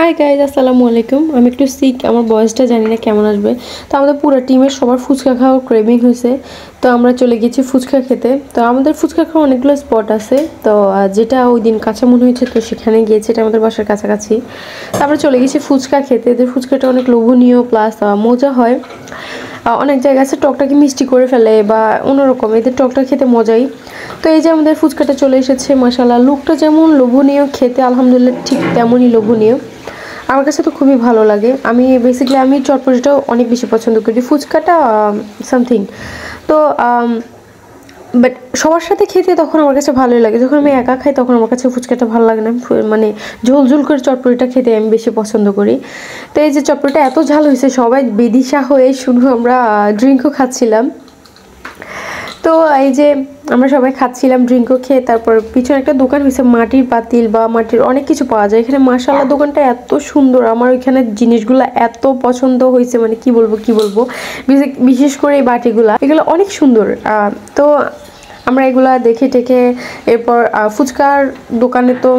Hi guys, আসসালামু আলাইকুম। আমি একটু সিক, আমার বয়সটা জানি না কেমন আসবে। তো আমাদের পুরো টিমের সবার ফুচকা খাওয়ার ক্রেভিং হয়েছে। তো আমরা চলে গেছি ফুচকা খেতে। তো আমাদের ফুচকা খাওয়ার অনেকগুলো স্পট আছে। তো যেটা ওই দিন কাছে মনে হয়েছে, তো সেখানে গিয়েছে, এটা আমাদের বাসার কাছাকাছি। তো আমরা চলে গেছি ফুচকা খেতে। এদের ফুচকাটা অনেক লোভনীয় প্লাস মজা হয়। অনেক জায়গায় আছে টকটাকে মিষ্টি করে ফেলে বা অন্যরকম, এদের টকটা খেতে মজাই। তো এই যে আমাদের ফুচকাটা চলে এসেছে, মাশাআল্লাহ। লুকটা যেমন লোভনীয়, খেতে আলহামদুলিল্লাহ ঠিক তেমনই লোভনীয়। আমার কাছে তো খুবই ভালো লাগে। আমি চটপটিটাও অনেক বেশি পছন্দ করি, ফুচকাটা সামথিং। তো বাট সবার সাথে খেতে তখন আমার কাছে ভালোই লাগে। যখন আমি একা খাই তখন আমার কাছে ফুচকাটা ভালো লাগে না, মানে ঝোল ঝোল করে চটপটিটা খেতে আমি বেশি পছন্দ করি। তো এই যে চটপটিটা এত ঝাল হয়েছে, সবাই বেদিশা হয়ে শুধু আমরা ড্রিঙ্কও খাচ্ছিলাম। তো এই যে আমরা সবাই খাচ্ছিলাম ড্রিঙ্কও খেয়ে, তারপর পিছনে একটা দোকান হয়েছে, মাটির পাতিল বা মাটির অনেক কিছু পাওয়া যায় এখানে। মাশাআল্লাহ, দোকানটা এত সুন্দর, আমার ওইখানে জিনিসগুলো এত পছন্দ হয়েছে, মানে কি বলবো। বিশেষ করে এই বাটিগুলা, এগুলো অনেক সুন্দর। তো আমরা এগুলা দেখে টেখে এরপর ফুচকার দোকানে তো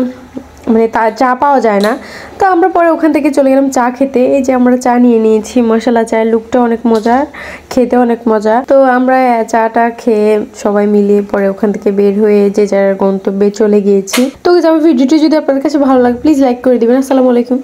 মানে তা চা পাওয়া যায় না। তো আমরা পরে ওখান থেকে চলে গেলাম চা খেতে। এই যে আমরা চা নিয়ে নিয়েছি, মাশাআল্লাহ চায়ের লুকটা অনেক মজার, খেতে অনেক মজা। তো আমরা চাটা খেয়ে সবাই মিলে পরে ওখান থেকে বের হয়ে যে যার গন্তব্যে চলে গিয়েছি। তো আমার ভিডিওটি যদি আপনাদের কাছে ভালো লাগে প্লিজ লাইক করে দিবেন। আসসালামু আলাইকুম।